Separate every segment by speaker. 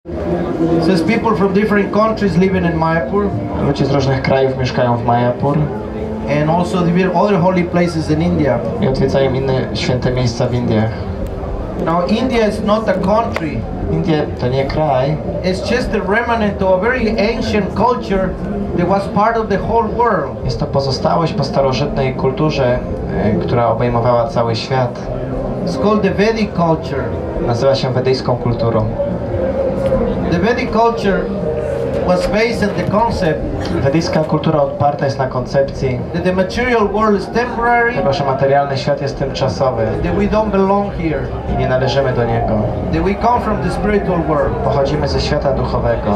Speaker 1: There's people from different countries living in Mayapur.
Speaker 2: Ludzie z różnych krajów mieszkają w Mayapur.
Speaker 1: And also the other holy places in India.
Speaker 2: I odwiedzają inne święte miejsca w Indiach.
Speaker 1: Now India is not a country.
Speaker 2: Indie to nie kraj.
Speaker 1: It's just a remnant of a very ancient culture that was part of the whole world.
Speaker 2: Jest to pozostałość po starożytnej kulturze, która obejmowała cały świat.
Speaker 1: It's called the Vedic culture.
Speaker 2: Nazywa się wedyjską kulturą.
Speaker 1: The Vedic culture was based on the concept
Speaker 2: Wedyjska kultura oparta jest na koncepcji
Speaker 1: that the material world is temporary,
Speaker 2: tego, że materialny świat jest tymczasowy
Speaker 1: that we don't belong here,
Speaker 2: i nie należymy do niego.
Speaker 1: that we come from the spiritual world.
Speaker 2: Pochodzimy ze świata duchowego.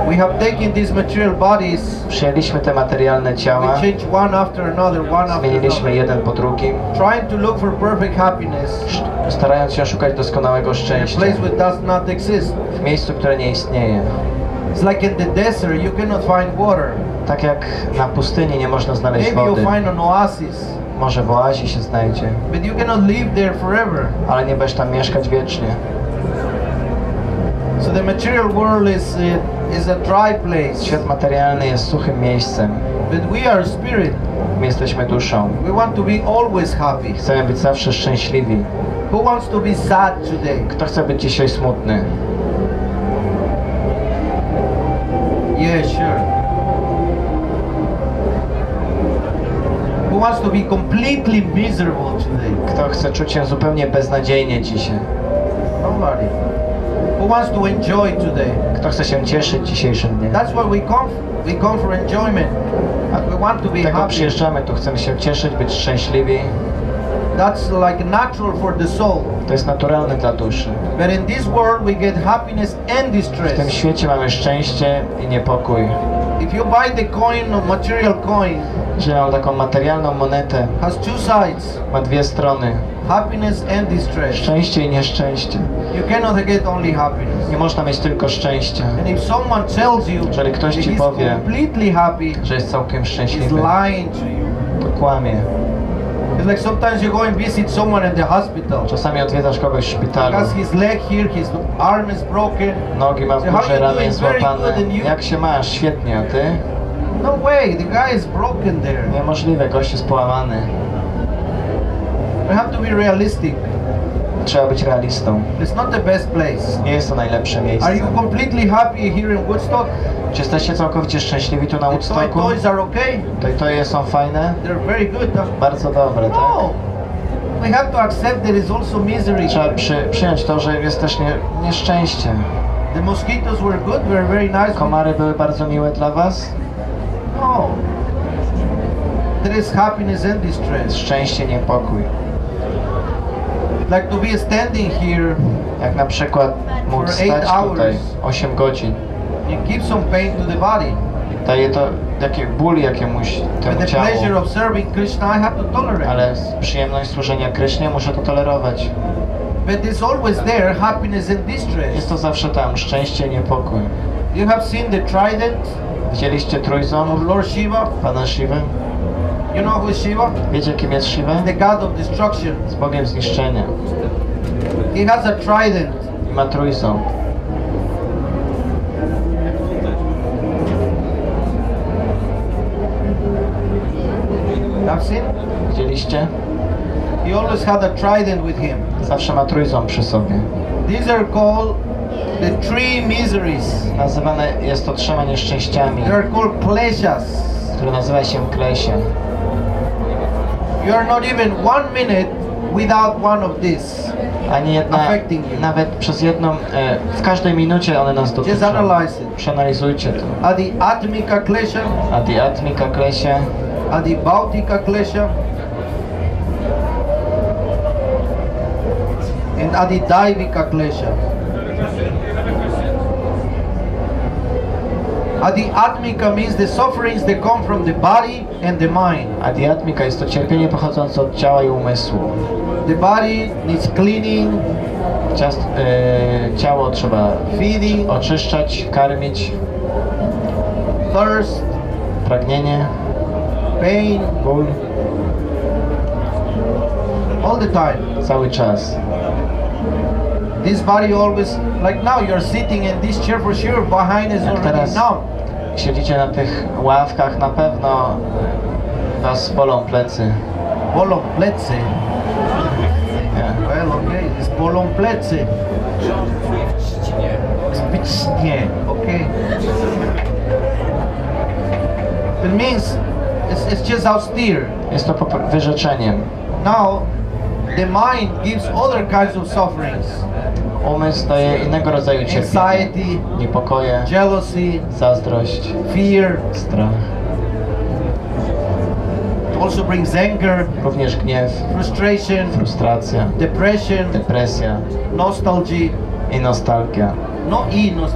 Speaker 1: We have taken these material bodies,
Speaker 2: Przyjęliśmy te materialne
Speaker 1: we
Speaker 2: ciała,
Speaker 1: change one after another,
Speaker 2: zmieniliśmy
Speaker 1: another,
Speaker 2: jeden po drugim,
Speaker 1: trying to look for perfect happiness
Speaker 2: starając się szukać doskonałego
Speaker 1: in a
Speaker 2: szczęścia
Speaker 1: place which does not exist.
Speaker 2: w miejscu, które nie istnieje.
Speaker 1: It's like in the desert, you cannot find water.
Speaker 2: Tak jak na pustyni nie można znaleźć
Speaker 1: Maybe
Speaker 2: wody.
Speaker 1: you'll find an oasis,
Speaker 2: Może w oazie się znajdzie,
Speaker 1: but you cannot live there forever.
Speaker 2: ale nie będziesz tam mieszkać wiecznie.
Speaker 1: So the material world is a dry place,
Speaker 2: Świat materialny jest suchym miejscem.
Speaker 1: but we are spirit.
Speaker 2: My jesteśmy duszą.
Speaker 1: We want to be always happy.
Speaker 2: Chcemy być zawsze szczęśliwi.
Speaker 1: Who wants to be sad today?
Speaker 2: Kto chce być dzisiaj smutny?
Speaker 1: Yeah, sure. Who wants to be completely miserable today?
Speaker 2: Kto chce czuć się zupełnie beznadziejnie dzisiaj?
Speaker 1: Nobody. Who wants to enjoy today?
Speaker 2: Kto chce się cieszyć dzisiejszym dniem?
Speaker 1: That's why we come. We come for enjoyment. We want to be
Speaker 2: Dlatego
Speaker 1: happy.
Speaker 2: przyjeżdżamy tu, chcemy się cieszyć, być szczęśliwi.
Speaker 1: That's like natural for the soul.
Speaker 2: To jest naturalne dla duszy.
Speaker 1: But in this world we get happiness and
Speaker 2: W tym
Speaker 1: distress.
Speaker 2: świecie mamy szczęście i niepokój.
Speaker 1: If you buy the coin, a material coin,
Speaker 2: Że mam taką materialną monetę,
Speaker 1: has two sides,
Speaker 2: ma dwie strony.
Speaker 1: happiness and distress.
Speaker 2: Szczęście i nieszczęście.
Speaker 1: You cannot get only happiness.
Speaker 2: Nie można mieć tylko szczęścia.
Speaker 1: And if someone tells you
Speaker 2: Jeżeli ktoś
Speaker 1: that
Speaker 2: ci
Speaker 1: he's
Speaker 2: powie,
Speaker 1: completely happy,
Speaker 2: że jest całkiem
Speaker 1: he's
Speaker 2: szczęśliwy,
Speaker 1: lying to you.
Speaker 2: to kłamie.
Speaker 1: It's like sometimes you go and visit someone in the hospital.
Speaker 2: Czasami odwiedzasz kogoś w szpitalu.
Speaker 1: Because his leg here, his arm is broken.
Speaker 2: Nogi ma w
Speaker 1: So how
Speaker 2: górze,
Speaker 1: you
Speaker 2: ramię
Speaker 1: doing? Very
Speaker 2: złapane.
Speaker 1: good, and you?
Speaker 2: Jak się masz? Świetnie, a ty?
Speaker 1: No way, the guy is broken there.
Speaker 2: Niemożliwe, gość jest połamany.
Speaker 1: We have to be realistic.
Speaker 2: Trzeba być realistą.
Speaker 1: It's not the best place.
Speaker 2: Nie jest to najlepsze miejsce.
Speaker 1: Are you completely happy here in Woodstock?
Speaker 2: Czy jesteście całkowicie szczęśliwi tu na
Speaker 1: The
Speaker 2: Woodstocku?
Speaker 1: toys are okay?
Speaker 2: Toje są fajne?
Speaker 1: They're very good. Huh?
Speaker 2: Bardzo dobre, tak?
Speaker 1: No. We have to accept there is also misery.
Speaker 2: Trzeba przyjąć to, że jest też nieszczęście.
Speaker 1: The mosquitoes were good, were very nice.
Speaker 2: Komary były bardzo miłe dla was?
Speaker 1: No. There is happiness and distress.
Speaker 2: Szczęście, niepokój.
Speaker 1: Like to be standing here,
Speaker 2: Jak na przykład móc
Speaker 1: For 8
Speaker 2: stać tutaj
Speaker 1: hours.
Speaker 2: 8 godzin.
Speaker 1: it gives some pain to the body.
Speaker 2: Daje to taki ból jakiemuś
Speaker 1: But
Speaker 2: temu
Speaker 1: the
Speaker 2: ciału.
Speaker 1: pleasure of serving Krishna, I have to tolerate.
Speaker 2: Ale przyjemność służenia Krysznie muszę to tolerować.
Speaker 1: But it's always there, happiness and
Speaker 2: Jest
Speaker 1: distress.
Speaker 2: to zawsze tam, szczęście, niepokój.
Speaker 1: You have seen the trident
Speaker 2: Widzieliście
Speaker 1: of
Speaker 2: trójząb
Speaker 1: Lord Shiva?
Speaker 2: Pana Shiva?
Speaker 1: You know who is Shiva?
Speaker 2: Wiecie, kim jest Shiva?
Speaker 1: The god of destruction.
Speaker 2: Z Bogiem zniszczenia.
Speaker 1: He has a trident.
Speaker 2: I ma trójząb.
Speaker 1: Have seen?
Speaker 2: Widzieliście?
Speaker 1: He always had a trident with him.
Speaker 2: Zawsze ma trójząb przy sobie.
Speaker 1: These are called the three miseries.
Speaker 2: Nazywane jest to trzema nieszczęściami,
Speaker 1: They are called kleshas.
Speaker 2: które nazywa się Klesie.
Speaker 1: You are not even 1 minute without one of these.
Speaker 2: Ani jedna,
Speaker 1: Affecting you.
Speaker 2: nawet przez jedną, w każdej minucie one nas
Speaker 1: Just
Speaker 2: dotyczą.
Speaker 1: analyze it.
Speaker 2: Przeanalizujcie to.
Speaker 1: Adi Atmika klesha,
Speaker 2: Adiatmika Klesie,
Speaker 1: Adi Bautika klesha, and Adi Daivika klesha. Adi Atmika means the sufferings that come from the body and the mind.
Speaker 2: Adiatmika jest to cierpienie pochodzące od ciała i umysłu.
Speaker 1: The body needs cleaning,
Speaker 2: Ciało trzeba
Speaker 1: feeding,
Speaker 2: oczyszczać, karmić,
Speaker 1: thirst,
Speaker 2: pragnienie,
Speaker 1: pain,
Speaker 2: ból,
Speaker 1: all the time.
Speaker 2: cały czas.
Speaker 1: This body always, like now you're sitting in this chair for sure, behind is
Speaker 2: Jak
Speaker 1: already
Speaker 2: teraz
Speaker 1: numb.
Speaker 2: siedzicie na tych ławkach, na pewno was bolą plecy.
Speaker 1: Bolą plecy.
Speaker 2: Nie.
Speaker 1: Well, okay, it's bolą plecy. Nie, okay. It means it's just austere.
Speaker 2: Jest to wyrzeczeniem.
Speaker 1: Now, the mind gives other kinds of sufferings.
Speaker 2: Umysł daje innego rodzaju cierpienia.
Speaker 1: Anxiety,
Speaker 2: Niepokoje,
Speaker 1: jealousy,
Speaker 2: zazdrość,
Speaker 1: fear.
Speaker 2: strach.
Speaker 1: It also brings anger,
Speaker 2: Również gniew,
Speaker 1: frustration,
Speaker 2: frustracja,
Speaker 1: depression,
Speaker 2: depresja
Speaker 1: nostalgia.
Speaker 2: i nostalgia.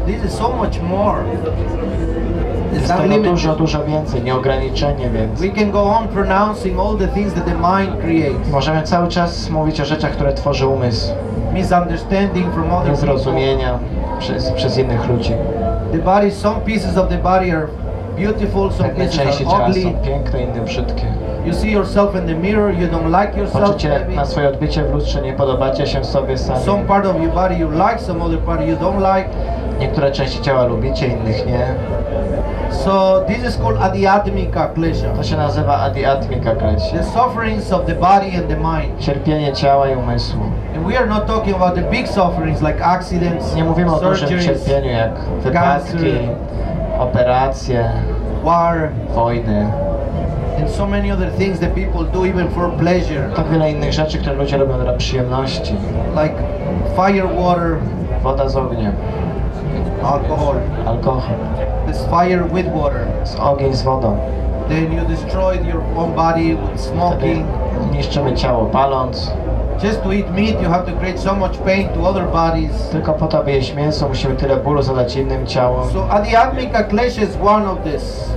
Speaker 1: This is so much more. It's
Speaker 2: Jest tego
Speaker 1: unlimited.
Speaker 2: dużo więcej, nieograniczenie więc.
Speaker 1: We can go on pronouncing all the things that the mind creates.
Speaker 2: Możemy cały czas mówić o rzeczach, które tworzy umysł.
Speaker 1: Misunderstanding from other people.
Speaker 2: Niezrozumienia przez innych ludzi.
Speaker 1: The body, some pieces of the body are beautiful, some
Speaker 2: Pewne
Speaker 1: pieces
Speaker 2: części
Speaker 1: are
Speaker 2: ciała
Speaker 1: ugly.
Speaker 2: są piękne, inne brzydkie.
Speaker 1: You see yourself in the mirror, you don't like yourself.
Speaker 2: Patrzycie
Speaker 1: Maybe.
Speaker 2: na swoje odbicie w lustrze, nie podobacie się sobie sami.
Speaker 1: Some part of your body you like, some other part you don't like.
Speaker 2: Niektóre części ciała lubicie, innych nie.
Speaker 1: So this is called adiatmika klesha.
Speaker 2: To się nazywa adiatmika klesha.
Speaker 1: The sufferings of the body and the mind.
Speaker 2: Cierpienie ciała i umysłu.
Speaker 1: And we are not talking about the big sufferings like accidents,
Speaker 2: Nie mówimy o dużym
Speaker 1: surgeries,
Speaker 2: cierpieniu jak wypadki, operacje,
Speaker 1: war,
Speaker 2: wojny.
Speaker 1: and so many other things that people do even for pleasure,
Speaker 2: Tak wiele innych rzeczy, które ludzie robią dla przyjemności.
Speaker 1: like fire, water,
Speaker 2: Woda z ogniem,
Speaker 1: alcohol.
Speaker 2: alkohol,
Speaker 1: This fire with water.
Speaker 2: z ogień z wodą.
Speaker 1: Then you destroyed your own body with
Speaker 2: Wtedy
Speaker 1: smoking.
Speaker 2: niszczymy ciało paląc.
Speaker 1: Just to eat meat, you have to create so much pain to other bodies.
Speaker 2: Tylko po to, by jeść mięso, musimy tyle bólu zadać innym ciałom.
Speaker 1: So adiatmika klesha is one of this.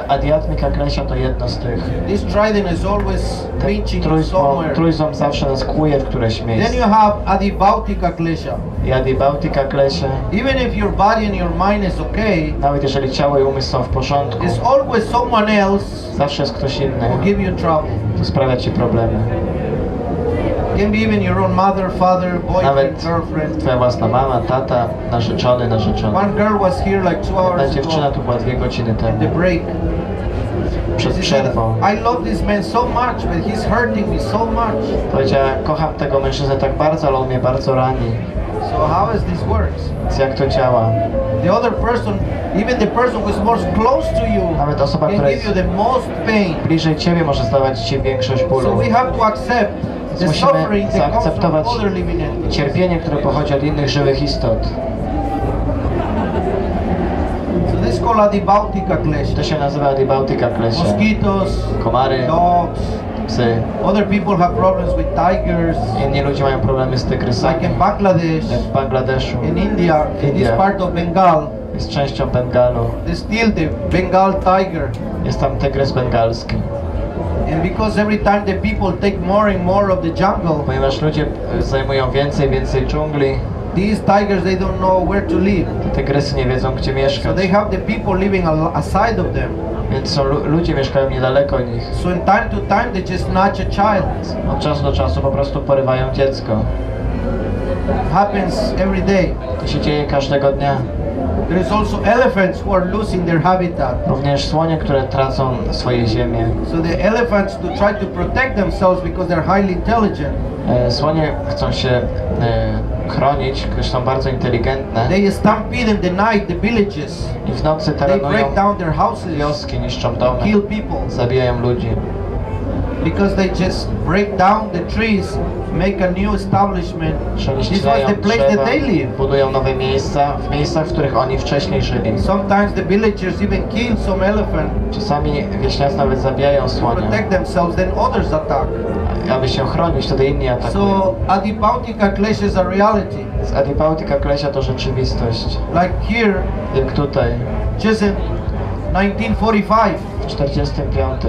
Speaker 2: Adiatmika klesha to jedno z tych.
Speaker 1: This trident is always
Speaker 2: Ten
Speaker 1: reaching you somewhere.
Speaker 2: trójząb zawsze nas kłuje w któreś
Speaker 1: Then
Speaker 2: miejsce.
Speaker 1: you have adibautika klesha.
Speaker 2: I adibautika klesha,
Speaker 1: Even if your body and your mind is okay,
Speaker 2: nawet jeżeli ciało i umysł są w porządku,
Speaker 1: there's always someone else
Speaker 2: zawsze jest ktoś inny,
Speaker 1: who give you trouble.
Speaker 2: kto sprawia ci problemy.
Speaker 1: Can be even your own mother, father, boyfriend,
Speaker 2: Nawet
Speaker 1: girlfriend.
Speaker 2: twoja własna mama, tata, narzeczony, narzeczona.
Speaker 1: One girl was here like 2
Speaker 2: Ta
Speaker 1: hours
Speaker 2: dziewczyna
Speaker 1: ago.
Speaker 2: tu była 2 godziny
Speaker 1: The
Speaker 2: temu,
Speaker 1: break.
Speaker 2: przed
Speaker 1: She said,
Speaker 2: przerwą.
Speaker 1: I love this man so much, but he's hurting me so much.
Speaker 2: Powiedziała, kocham tego mężczyznę tak bardzo, ale on mnie bardzo rani.
Speaker 1: So how does this works?
Speaker 2: Więc jak to działa?
Speaker 1: The other person, even the person who is most close to you,
Speaker 2: Nawet osoba,
Speaker 1: can
Speaker 2: która
Speaker 1: give
Speaker 2: jest
Speaker 1: you the most pain.
Speaker 2: bliżej ciebie, może zdawać ci większość
Speaker 1: So
Speaker 2: bólu.
Speaker 1: we have to accept the
Speaker 2: Musimy
Speaker 1: suffering that comes from
Speaker 2: zaakceptować
Speaker 1: other living entities.
Speaker 2: cierpienie, które pochodzi od innych żywych istot.
Speaker 1: So this is called adibautika klesha.
Speaker 2: To się nazywa adibautika klesha.
Speaker 1: Mosquitoes,
Speaker 2: Komary,
Speaker 1: dogs,
Speaker 2: psy.
Speaker 1: other people have problems with tigers,
Speaker 2: Inni ludzie mają problemy z tygrysami.
Speaker 1: like in Bangladesh,
Speaker 2: Jak w Bangladeszu.
Speaker 1: in India, in this
Speaker 2: India.
Speaker 1: part of Bengal.
Speaker 2: Jest częścią Bengalu.
Speaker 1: There's still the Bengal tiger.
Speaker 2: Jest tam tygrys bengalski.
Speaker 1: And because every time the people take more and more of the jungle,
Speaker 2: Ponieważ ludzie zajmują więcej dżungli,
Speaker 1: these tigers, they don't know where to live.
Speaker 2: te tygrysy nie wiedzą, gdzie
Speaker 1: So
Speaker 2: mieszkać.
Speaker 1: they have the people living aside of them.
Speaker 2: Więc są ludzie mieszkają niedaleko nich.
Speaker 1: So in time to time, they just snatch a child.
Speaker 2: Od czasu do czasu po prostu porywają dziecko.
Speaker 1: It happens every day.
Speaker 2: To się dzieje każdego dnia.
Speaker 1: There is also elephants who are losing their habitat.
Speaker 2: Również słonie, które tracą swoje ziemię.
Speaker 1: So the elephants, to try to protect themselves because they're highly intelligent,
Speaker 2: Słonie chcą się chronić, gdyż są bardzo inteligentne
Speaker 1: they stampede in the night the villages.
Speaker 2: i w nocy
Speaker 1: They
Speaker 2: taranują
Speaker 1: break down their houses,
Speaker 2: wioski, niszczą domy,
Speaker 1: kill people.
Speaker 2: zabijają ludzi.
Speaker 1: Because they just break down the trees, make a new establishment.
Speaker 2: Że oni
Speaker 1: This was
Speaker 2: ścinają
Speaker 1: the place
Speaker 2: drzewa,
Speaker 1: that they live.
Speaker 2: budują nowe miejsca, w miejscach, w których oni wcześniej żyli.
Speaker 1: Sometimes the villagers even kill some elephant
Speaker 2: Czasami wieśniacy nawet zabijają
Speaker 1: to
Speaker 2: słonia,
Speaker 1: protect themselves, then others attack.
Speaker 2: aby się chronić, wtedy inni atakują.
Speaker 1: So adipautika klesha is a reality.
Speaker 2: Z adipautika klesha to rzeczywistość.
Speaker 1: Like here,
Speaker 2: Jak tutaj,
Speaker 1: just in 1945,
Speaker 2: w 45.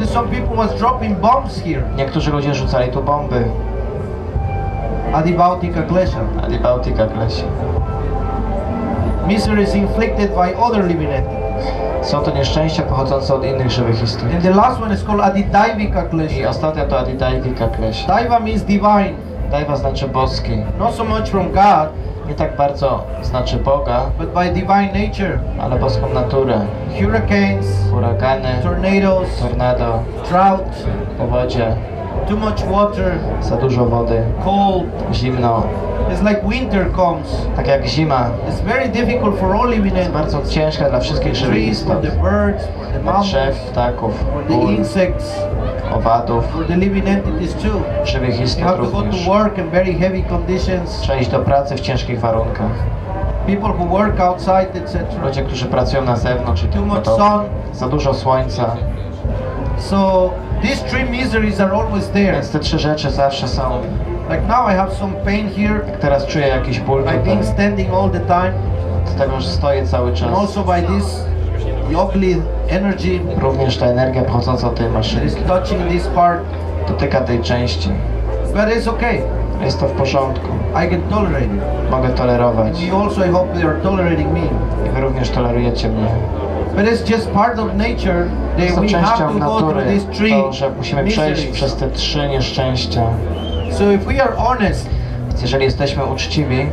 Speaker 1: some people was dropping bombs here.
Speaker 2: Niektórzy ludzie rzucali tu bomby.
Speaker 1: Adibautika klesha.
Speaker 2: Adipautika klesha.
Speaker 1: Misery is inflicted by other living entities.
Speaker 2: Są to nieszczęścia pochodzące od innych żywych istot.
Speaker 1: And the last one is called adidaivika
Speaker 2: I
Speaker 1: klesha.
Speaker 2: ostatnia to adidaivika klesha.
Speaker 1: Daiva means divine.
Speaker 2: Daiva znaczy boski.
Speaker 1: Not so much from God,
Speaker 2: Nie tak bardzo znaczy Boga,
Speaker 1: but by divine nature.
Speaker 2: ale boską naturę.
Speaker 1: Hurricanes,
Speaker 2: Huragany,
Speaker 1: tornadoes,
Speaker 2: tornado,
Speaker 1: drought,
Speaker 2: powodzie,
Speaker 1: too much water,
Speaker 2: za dużo wody,
Speaker 1: cold.
Speaker 2: zimno.
Speaker 1: It's like winter comes.
Speaker 2: Tak jak zima,
Speaker 1: It's very difficult for all living
Speaker 2: jest bardzo
Speaker 1: entities.
Speaker 2: ciężka dla wszystkich żywych
Speaker 1: Trees, for
Speaker 2: istot.
Speaker 1: the birds, for the
Speaker 2: Dla
Speaker 1: mammals,
Speaker 2: drzew, ptaków,
Speaker 1: for the
Speaker 2: gór,
Speaker 1: insects,
Speaker 2: owadów,
Speaker 1: for the living entities too.
Speaker 2: żywych
Speaker 1: You
Speaker 2: istot
Speaker 1: have to go
Speaker 2: również.
Speaker 1: to work in very heavy conditions.
Speaker 2: Trzeba iść do pracy w ciężkich warunkach.
Speaker 1: People who work outside, etc.
Speaker 2: Ludzie, którzy pracują na zewnątrz i
Speaker 1: Too
Speaker 2: tym
Speaker 1: much
Speaker 2: podobnie.
Speaker 1: sun.
Speaker 2: Za dużo słońca.
Speaker 1: So these three miseries are always there.
Speaker 2: Więc te trzy rzeczy zawsze są.
Speaker 1: Like now I have some pain here
Speaker 2: Jak teraz czuję jakiś ból
Speaker 1: by
Speaker 2: tutaj,
Speaker 1: being standing all the time,
Speaker 2: z tego, że stoję cały
Speaker 1: and
Speaker 2: czas.
Speaker 1: also by this ugly energy
Speaker 2: Również ta energia pochodząca od tej
Speaker 1: that
Speaker 2: maszyny
Speaker 1: is touching this part.
Speaker 2: dotyka tej części.
Speaker 1: But it's okay.
Speaker 2: Jest to w porządku.
Speaker 1: I can tolerate it.
Speaker 2: Mogę tolerować.
Speaker 1: You also, I hope, they are tolerating me.
Speaker 2: I wy również tolerujecie mnie.
Speaker 1: But it's just part of nature
Speaker 2: Jest
Speaker 1: that
Speaker 2: to
Speaker 1: we have
Speaker 2: częścią
Speaker 1: to go through
Speaker 2: natury,
Speaker 1: these three
Speaker 2: to, że musimy przejść
Speaker 1: miseries.
Speaker 2: przez te trzy nieszczęścia.
Speaker 1: So if we are honest,
Speaker 2: Więc jeżeli jesteśmy uczciwi,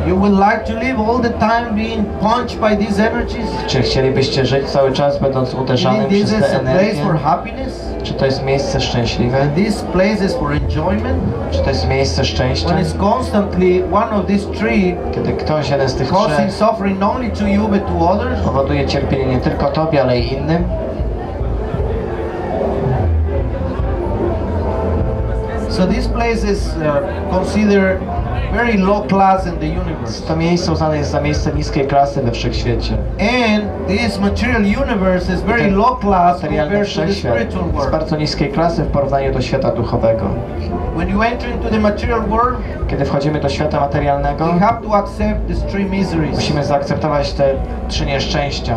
Speaker 1: you would like to live all the time being punched by these energies?
Speaker 2: czy chcielibyście żyć cały czas będąc
Speaker 1: You
Speaker 2: uderzanym
Speaker 1: think this
Speaker 2: przez
Speaker 1: is
Speaker 2: te
Speaker 1: a place
Speaker 2: energie?
Speaker 1: for happiness?
Speaker 2: Czy to jest miejsce szczęśliwe?
Speaker 1: And this place is for enjoyment?
Speaker 2: Czy to jest miejsce szczęścia?
Speaker 1: When it's constantly one of these three
Speaker 2: Kiedy ktoś, jeden z tych
Speaker 1: causing
Speaker 2: trzech,
Speaker 1: suffering not only to you but to others?
Speaker 2: powoduje cierpienie nie tylko tobie, ale i innym?
Speaker 1: So this place is considered very low class in the universe.
Speaker 2: To miejsce uznane jest za miejsce niskiej klasy we wszechświecie.
Speaker 1: And this material universe is very low class
Speaker 2: Materialny
Speaker 1: compared to the
Speaker 2: wszechświat
Speaker 1: spiritual
Speaker 2: jest
Speaker 1: world.
Speaker 2: bardzo niskiej klasy w porównaniu do świata duchowego.
Speaker 1: When you enter into the material world,
Speaker 2: Kiedy wchodzimy do świata materialnego,
Speaker 1: we have to accept these three miseries.
Speaker 2: musimy zaakceptować te trzy nieszczęścia.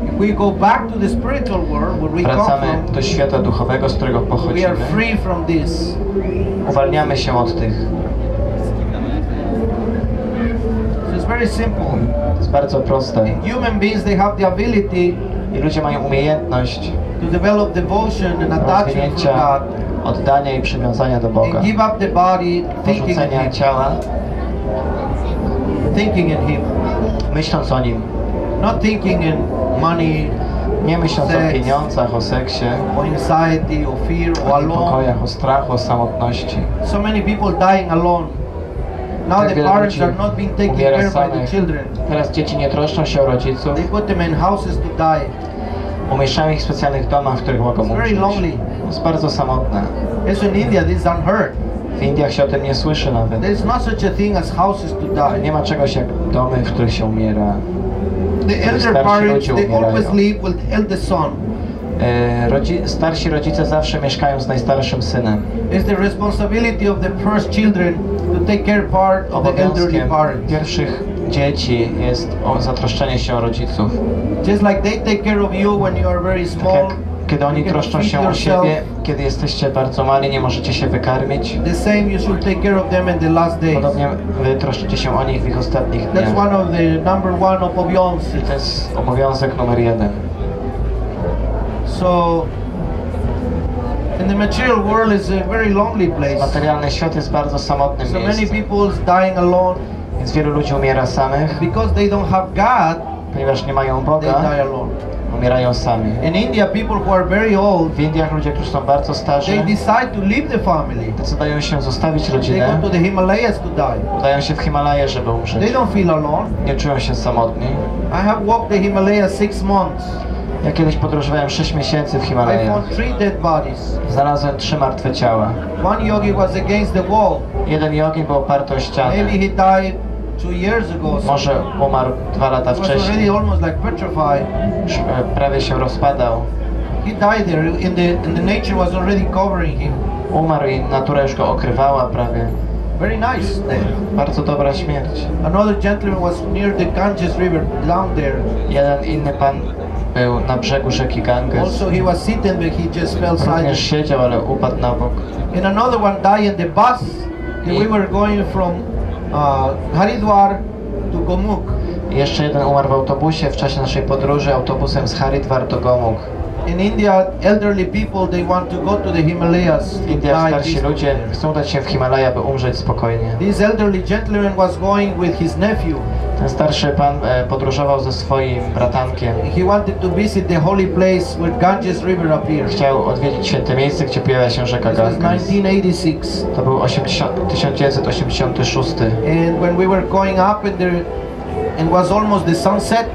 Speaker 1: If we go back to the spiritual world where we come
Speaker 2: Wracamy
Speaker 1: from,
Speaker 2: do świata duchowego, z którego
Speaker 1: we are
Speaker 2: pochodzimy.
Speaker 1: free from this.
Speaker 2: Uwalniamy się od tych.
Speaker 1: So it's very simple.
Speaker 2: To jest bardzo proste.
Speaker 1: Human beings, they have the ability
Speaker 2: I ludzie mają umiejętność
Speaker 1: to develop devotion and attachment for
Speaker 2: rozwinięcia
Speaker 1: God
Speaker 2: oddania i przywiązania do Boga.
Speaker 1: and give up the body, thinking in
Speaker 2: Porzucenia
Speaker 1: Him,
Speaker 2: ciała,
Speaker 1: thinking in Him,
Speaker 2: myśląc o Nim.
Speaker 1: not thinking in money,
Speaker 2: Nie myśląc o
Speaker 1: Seks.
Speaker 2: pieniądzach, o seksie,
Speaker 1: or anxiety, or fear, or
Speaker 2: o
Speaker 1: alone.
Speaker 2: niepokojach, o strachu, o samotności.
Speaker 1: So many people dying alone. Now
Speaker 2: Tak
Speaker 1: the
Speaker 2: wiele
Speaker 1: parents
Speaker 2: ludzi
Speaker 1: are not being taken
Speaker 2: umiera
Speaker 1: care by the
Speaker 2: samych.
Speaker 1: children.
Speaker 2: Teraz dzieci nie troszczą się o rodziców.
Speaker 1: They put them in houses to die.
Speaker 2: Umieszczają ich w specjalnych domach, w których mogą
Speaker 1: It's very
Speaker 2: umrzeć.
Speaker 1: lonely.
Speaker 2: Jest bardzo samotne.
Speaker 1: Also in India, this is unheard.
Speaker 2: W Indiach się o tym nie słyszy nawet.
Speaker 1: There is not such a thing as houses to die.
Speaker 2: Nie ma czegoś jak domy, w których się umiera.
Speaker 1: The elder
Speaker 2: Starsi
Speaker 1: parents,
Speaker 2: ludzie
Speaker 1: they
Speaker 2: umierają.
Speaker 1: always live with the eldest son.
Speaker 2: Starsi rodzice zawsze mieszkają z najstarszym synem.
Speaker 1: It's the responsibility of the first children to take care part of the elderly
Speaker 2: Obowiązkiem
Speaker 1: parents.
Speaker 2: pierwszych dzieci jest zatroszczenie się o rodziców.
Speaker 1: Just like they take care of you when you are very
Speaker 2: Tak
Speaker 1: small.
Speaker 2: jak kiedy oni
Speaker 1: you cannot
Speaker 2: troszczą
Speaker 1: feed
Speaker 2: się o
Speaker 1: yourself.
Speaker 2: siebie, kiedy jesteście bardzo mali, nie możecie się wykarmić.
Speaker 1: The same you should take care of them in the last days.
Speaker 2: Podobnie wy troszczycie się o nich w ich ostatnich
Speaker 1: That's
Speaker 2: dniach.
Speaker 1: one of the number one obowiązki.
Speaker 2: To jest obowiązek numer 1.
Speaker 1: So, in the material world is a very lonely place.
Speaker 2: Materialny świat jest bardzo samotnym
Speaker 1: So many
Speaker 2: miejscem,
Speaker 1: people dying alone
Speaker 2: więc wielu ludzi umiera samych,
Speaker 1: because they don't have God.
Speaker 2: ponieważ nie mają
Speaker 1: They
Speaker 2: Boga,
Speaker 1: die alone.
Speaker 2: umierają sami.
Speaker 1: In India, people who are very old,
Speaker 2: W Indiach ludzie, którzy są bardzo starzy,
Speaker 1: they decide to leave the family.
Speaker 2: decydują się zostawić
Speaker 1: They
Speaker 2: rodzinę,
Speaker 1: go to the Himalayas to die.
Speaker 2: udają się w Himalaje, żeby
Speaker 1: They
Speaker 2: umrzeć.
Speaker 1: don't feel alone.
Speaker 2: Nie czują się samotni.
Speaker 1: I have walked the Himalayas 6 months.
Speaker 2: Ja kiedyś podróżowałem 6 miesięcy w
Speaker 1: I
Speaker 2: Himalajach.
Speaker 1: found 3 dead bodies.
Speaker 2: Znalazłem 3 martwe ciała.
Speaker 1: One yogi was against the wall.
Speaker 2: Jeden jogin był oparty o
Speaker 1: Maybe
Speaker 2: ścianę.
Speaker 1: he died 2 years ago. So
Speaker 2: Może umarł 2 lata
Speaker 1: he was already
Speaker 2: wcześniej.
Speaker 1: almost like petrified.
Speaker 2: Już prawie się rozpadał.
Speaker 1: He died there. In the nature was already covering him.
Speaker 2: Umarł i natura już go okrywała prawie.
Speaker 1: Very nice death.
Speaker 2: Bardzo dobra śmierć.
Speaker 1: Another gentleman was near the Ganges River down there.
Speaker 2: Jeden inny pan był na brzegu rzeki Ganges.
Speaker 1: Also he was sitting but he just fell silent.
Speaker 2: Również siedział, ale upadł na bok.
Speaker 1: And another one died in the bus. We were going from Haridwar to Gomukh.
Speaker 2: I jeszcze jeden umarł w autobusie w czasie naszej podróży autobusem z Haridwar do Gomukh.
Speaker 1: In India, elderly people, they want to go to the Himalayas
Speaker 2: W
Speaker 1: to
Speaker 2: Indiach
Speaker 1: die
Speaker 2: starsi
Speaker 1: peacefully.
Speaker 2: ludzie chcą dać się w Himalaja, by umrzeć spokojnie.
Speaker 1: This elderly gentleman was going with his nephew.
Speaker 2: Ten starszy pan podróżował ze swoim bratankiem.
Speaker 1: He wanted to visit the holy place where Ganges River appears.
Speaker 2: Chciał odwiedzić święte miejsce, gdzie pojawia się rzeka
Speaker 1: This was
Speaker 2: Ganges.
Speaker 1: 1986.
Speaker 2: To był 1986.
Speaker 1: And when we were going up and was almost the sunset,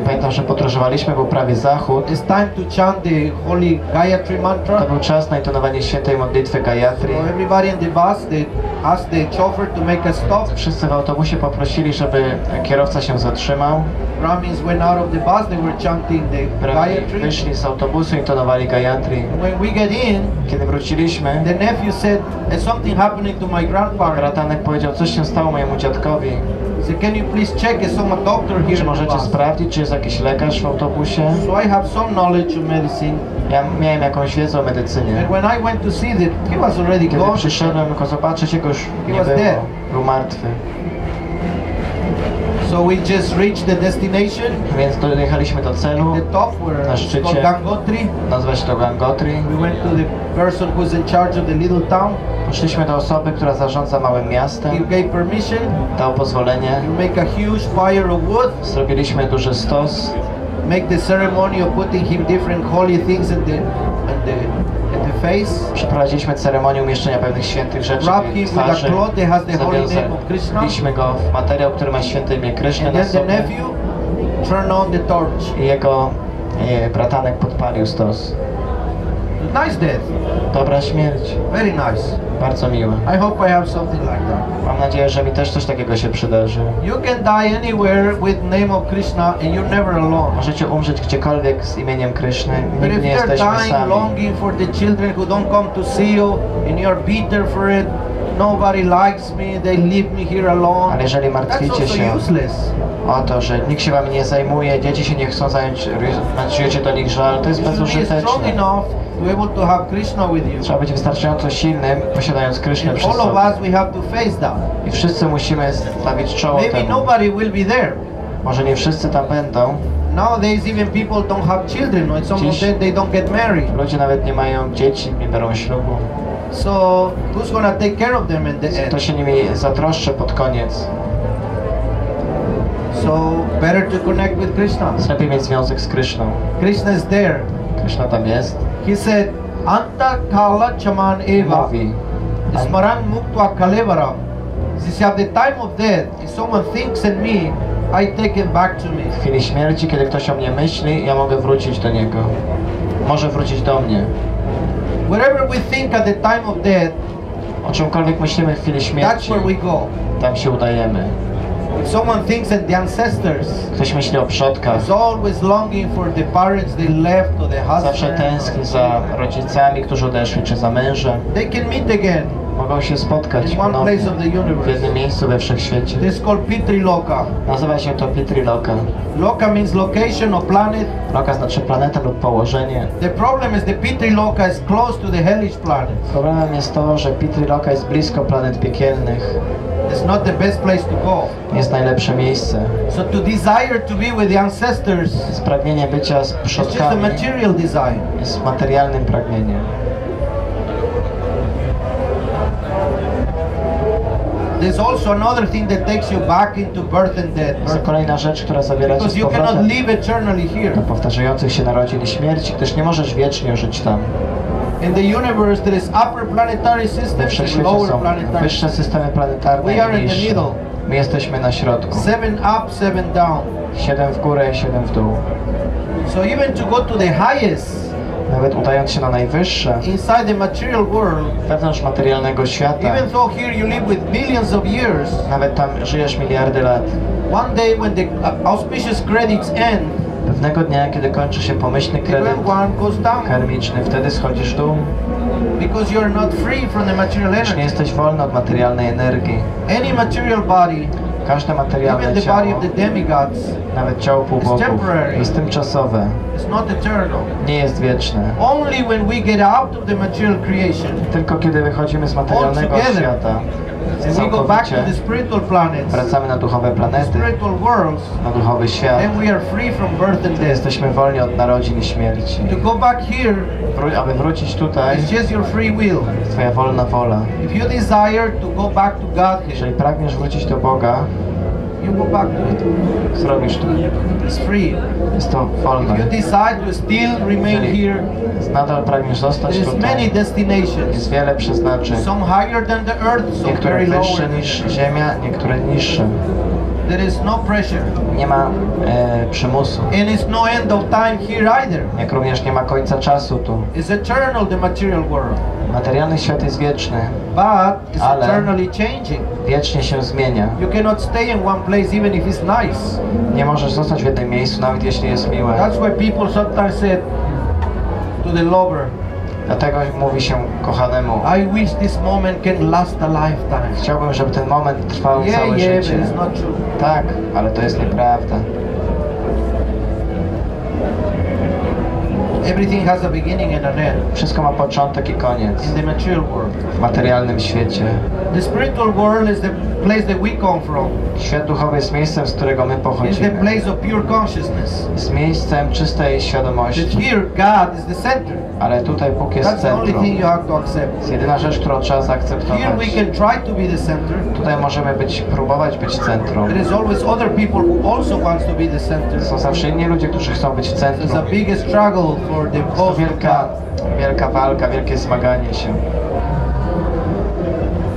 Speaker 2: Pamiętam, że podróżowaliśmy, był prawie zachód.
Speaker 1: it's time to chant the holy Gayatri
Speaker 2: To
Speaker 1: mantra.
Speaker 2: był czas na intonowanie świętej modlitwy Gayatri.
Speaker 1: So everybody in the bus, they asked the chauffeur to make a stop.
Speaker 2: Wszyscy w autobusie poprosili, żeby kierowca się zatrzymał.
Speaker 1: Brahmins went out of the bus, they were chanting the
Speaker 2: Brahmini
Speaker 1: Gayatri.
Speaker 2: wyszli z autobusu i intonowali Gayatri.
Speaker 1: When we get in,
Speaker 2: Kiedy wróciliśmy,
Speaker 1: the nephew said, "There's something happening to my grandfather."
Speaker 2: bratanek powiedział, coś się stało mojemu dziadkowi.
Speaker 1: He said, "Can you please check? Is some doctor here
Speaker 2: Czy
Speaker 1: in the
Speaker 2: możecie
Speaker 1: bus?"
Speaker 2: sprawdzić, czy jest jakiś lekarz w autobusie?
Speaker 1: So I have some knowledge of medicine.
Speaker 2: Ja miałem jakąś wiedzę o medycynie.
Speaker 1: And when I went to see that, he was already
Speaker 2: Kiedy
Speaker 1: gone.
Speaker 2: przyszedłem go zobaczyć, jego już nie
Speaker 1: was
Speaker 2: było.
Speaker 1: dead.
Speaker 2: Był martwy.
Speaker 1: So we just reached the destination,
Speaker 2: Więc dojechaliśmy do celu.
Speaker 1: the top where
Speaker 2: Na
Speaker 1: it's
Speaker 2: szczycie.
Speaker 1: called Gangotri.
Speaker 2: Nazywa się to Gangotri.
Speaker 1: We went to the person who's in charge of the little town.
Speaker 2: Poszliśmy do osoby, która zarządza małym
Speaker 1: He
Speaker 2: miastem.
Speaker 1: gave permission
Speaker 2: Dał pozwolenie.
Speaker 1: to make a huge fire of wood,
Speaker 2: Zrobiliśmy duży stos.
Speaker 1: make the ceremony of putting him different holy things in the face.
Speaker 2: Przeprowadziliśmy ceremonię umieszczenia pewnych świętych rzeczy
Speaker 1: Wrap
Speaker 2: w
Speaker 1: him
Speaker 2: jej
Speaker 1: with a
Speaker 2: twarzy.
Speaker 1: cloth that has the holy name of Krishna.
Speaker 2: Zawieraliśmy go w materiał, który ma święte imię Kryszny
Speaker 1: And
Speaker 2: na
Speaker 1: then the
Speaker 2: sobie.
Speaker 1: nephew turned on the torch.
Speaker 2: I jego bratanek podpalił stos.
Speaker 1: Nice death.
Speaker 2: Dobra śmierć.
Speaker 1: Very nice.
Speaker 2: Bardzo miła.
Speaker 1: I hope I have something like that.
Speaker 2: Mam nadzieję, że mi też coś takiego się przydarzy.
Speaker 1: You can die anywhere with the name of Krishna and you're never alone.
Speaker 2: Możecie umrzeć gdziekolwiek z imieniem Kryszny.
Speaker 1: But
Speaker 2: Nigdy
Speaker 1: if
Speaker 2: nie
Speaker 1: you're
Speaker 2: jesteśmy
Speaker 1: dying
Speaker 2: sami.
Speaker 1: longing for the children who don't come to see you and you're bitter for it, nobody likes me, they leave me here alone,
Speaker 2: Ale jeżeli
Speaker 1: that's
Speaker 2: martwicie
Speaker 1: also
Speaker 2: się
Speaker 1: useless.
Speaker 2: o to, że nikt się wami nie zajmuje, dzieci się nie chcą zająć, czujecie do nich żal, to jest
Speaker 1: You should be strong
Speaker 2: bezużyteczne.
Speaker 1: enough to be able to have Krishna with you.
Speaker 2: Trzeba być wystarczająco silnym, posiadając Krysznę
Speaker 1: And
Speaker 2: przy
Speaker 1: all of
Speaker 2: sobie.
Speaker 1: us, we have to face that.
Speaker 2: I wszyscy musimy stawić czoło
Speaker 1: Maybe
Speaker 2: temu.
Speaker 1: nobody will be there.
Speaker 2: Może nie wszyscy tam będą.
Speaker 1: Nowadays, even people don't have children, or some of
Speaker 2: Dziś-
Speaker 1: them, they don't get married.
Speaker 2: Ludzie nawet nie mają dzieci, nie biorą ślubu.
Speaker 1: So, who's gonna take care of them in the
Speaker 2: To
Speaker 1: end?
Speaker 2: się nimi zatroszczy pod koniec.
Speaker 1: So, better to connect with Krishna.
Speaker 2: Jest lepiej mieć związek z Kryszną.
Speaker 1: Krishna is there.
Speaker 2: Kryszna tam jest.
Speaker 1: He said, Anta kala chaman eva
Speaker 2: Mówi.
Speaker 1: smaran muktva kalevara. He said, at the time of death, if someone thinks in me, I take him back to me.
Speaker 2: W chwili śmierci, kiedy ktoś o mnie myśli, ja mogę wrócić do niego. Może wrócić do mnie.
Speaker 1: Wherever we think at the time of death,
Speaker 2: O czymkolwiek myślimy w chwili
Speaker 1: that's
Speaker 2: śmierci,
Speaker 1: where we go.
Speaker 2: tam się udajemy.
Speaker 1: If someone thinks in the ancestors,
Speaker 2: Ktoś myśli o przodkach.
Speaker 1: is always longing for the parents they left or the
Speaker 2: Zawsze
Speaker 1: husband.
Speaker 2: tęskni za rodzicami, którzy odeszli, czy za mężem.
Speaker 1: They can meet again
Speaker 2: Mogą się spotkać
Speaker 1: in one
Speaker 2: ponownie
Speaker 1: place of the
Speaker 2: w
Speaker 1: universe.
Speaker 2: jednym miejscu we wszechświecie.
Speaker 1: This is called Pitri Loka.
Speaker 2: Nazywa się to Pitri Loka.
Speaker 1: Loka means location or planet.
Speaker 2: Loka znaczy planeta lub położenie.
Speaker 1: The problem is the Pitri Loka is close to the hellish planet.
Speaker 2: Problemem jest to, że Pitri Loka jest blisko planet piekielnych.
Speaker 1: It's not the best place to go.
Speaker 2: Nie jest najlepsze miejsce.
Speaker 1: So to desire to be with the ancestors
Speaker 2: Spragnienie bycia z
Speaker 1: is just a
Speaker 2: przodkami
Speaker 1: material desire.
Speaker 2: jest materialnym pragnieniem.
Speaker 1: There's also another thing that takes you back into birth and death.
Speaker 2: Jest to kolejna rzecz, która zabiera cię
Speaker 1: Because
Speaker 2: z
Speaker 1: you cannot
Speaker 2: powrotem
Speaker 1: live eternally here.
Speaker 2: do powtarzających się narodzin i śmierci, gdyż nie możesz wiecznie żyć tam.
Speaker 1: In the universe there is upper planetary
Speaker 2: We
Speaker 1: systems and
Speaker 2: wszechświecie
Speaker 1: lower
Speaker 2: są
Speaker 1: planetary
Speaker 2: wyższe systemy planetarne
Speaker 1: We are
Speaker 2: i
Speaker 1: in the
Speaker 2: niższe.
Speaker 1: middle.
Speaker 2: My jesteśmy na środku.
Speaker 1: 7 up, 7 down.
Speaker 2: 7 w górę i 7 w dół.
Speaker 1: So even to go to the highest
Speaker 2: Nawet udając się na najwyższe,
Speaker 1: inside the material world,
Speaker 2: wewnątrz materialnego świata,
Speaker 1: even though here you live with billions of years,
Speaker 2: nawet tam żyjesz miliardy lat.
Speaker 1: one day when the auspicious credits end,
Speaker 2: Pewnego dnia, kiedy kończy się pomyślny
Speaker 1: the
Speaker 2: kredyt
Speaker 1: grand one goes down
Speaker 2: karmiczny, wtedy schodzisz w dół,
Speaker 1: because you are not free from the material
Speaker 2: już nie
Speaker 1: energy.
Speaker 2: jesteś wolny od materialnej energii.
Speaker 1: Any material body
Speaker 2: Każde materialne
Speaker 1: Even the
Speaker 2: ciało,
Speaker 1: body of the demigods
Speaker 2: nawet ciało półbogów,
Speaker 1: temporary.
Speaker 2: jest tymczasowe,
Speaker 1: is not eternal.
Speaker 2: nie jest wieczne.
Speaker 1: Only when we get out of the material creation
Speaker 2: Tylko kiedy wychodzimy z materialnego
Speaker 1: Altogether.
Speaker 2: świata,
Speaker 1: and we go back to
Speaker 2: całkowicie
Speaker 1: the spiritual planets,
Speaker 2: wracamy na duchowe
Speaker 1: the
Speaker 2: planety,
Speaker 1: spiritual worlds,
Speaker 2: na duchowy świat,
Speaker 1: then we are free from birth and death.
Speaker 2: jesteśmy wolni od narodzin i śmierci.
Speaker 1: To go back here
Speaker 2: Aby wrócić tutaj,
Speaker 1: is just your free will.
Speaker 2: twoja wolna wola.
Speaker 1: If you desire to go back to Godhead,
Speaker 2: Jeżeli pragniesz wrócić do Boga,
Speaker 1: you go back to it.
Speaker 2: zrobisz to.
Speaker 1: It's free.
Speaker 2: Jest to wolne.
Speaker 1: If you decide to still remain
Speaker 2: Jeżeli
Speaker 1: here,
Speaker 2: nadal pragniesz zostać
Speaker 1: there is many
Speaker 2: tutaj,
Speaker 1: destinations.
Speaker 2: jest wiele przeznaczeń.
Speaker 1: Some higher than the earth, some
Speaker 2: Niektóre
Speaker 1: very
Speaker 2: wyższe
Speaker 1: lower.
Speaker 2: niż ziemia, niektóre niższe.
Speaker 1: There is no pressure.
Speaker 2: Nie ma przymusu.
Speaker 1: And it's no end of time here either.
Speaker 2: Jak również nie ma końca czasu tu.
Speaker 1: It's eternal, the material world.
Speaker 2: Materialny świat jest wieczny,
Speaker 1: But it's
Speaker 2: Ale-
Speaker 1: eternally changing.
Speaker 2: wiecznie się zmienia.
Speaker 1: You cannot stay in one place even if it's nice.
Speaker 2: Nie możesz zostać w jednym miejscu, nawet jeśli jest miłe.
Speaker 1: That's why people sometimes say to the lover,
Speaker 2: Dlatego mówi się kochanemu,
Speaker 1: I wish this moment can last a lifetime.
Speaker 2: chciałbym, żeby ten moment trwał
Speaker 1: Yeah,
Speaker 2: całe
Speaker 1: yeah, but
Speaker 2: życie.
Speaker 1: it's not true.
Speaker 2: Tak, ale to jest nieprawda.
Speaker 1: Everything has a beginning and an end
Speaker 2: Wszystko ma początek i koniec
Speaker 1: in the material world.
Speaker 2: w materialnym świecie.
Speaker 1: The spiritual world is the place that we come from.
Speaker 2: Świat duchowy jest miejscem, z którego my
Speaker 1: It's the
Speaker 2: pochodzimy.
Speaker 1: place of pure consciousness.
Speaker 2: Jest miejscem czystej
Speaker 1: But
Speaker 2: świadomości,
Speaker 1: here, God is the center.
Speaker 2: ale tutaj Bóg jest
Speaker 1: That's the only
Speaker 2: centrum.
Speaker 1: thing you have to accept.
Speaker 2: Jest jedyna rzecz, którą trzeba
Speaker 1: Here
Speaker 2: zaakceptować.
Speaker 1: we can try to be the center.
Speaker 2: Tutaj możemy próbować być centrum.
Speaker 1: There is always other people who also wants to be the center.
Speaker 2: Są zawsze inni ludzie, którzy chcą być w
Speaker 1: There's
Speaker 2: centrum.
Speaker 1: a big struggle for the
Speaker 2: Jest to
Speaker 1: both of
Speaker 2: wielka walka, wielkie zmaganie się.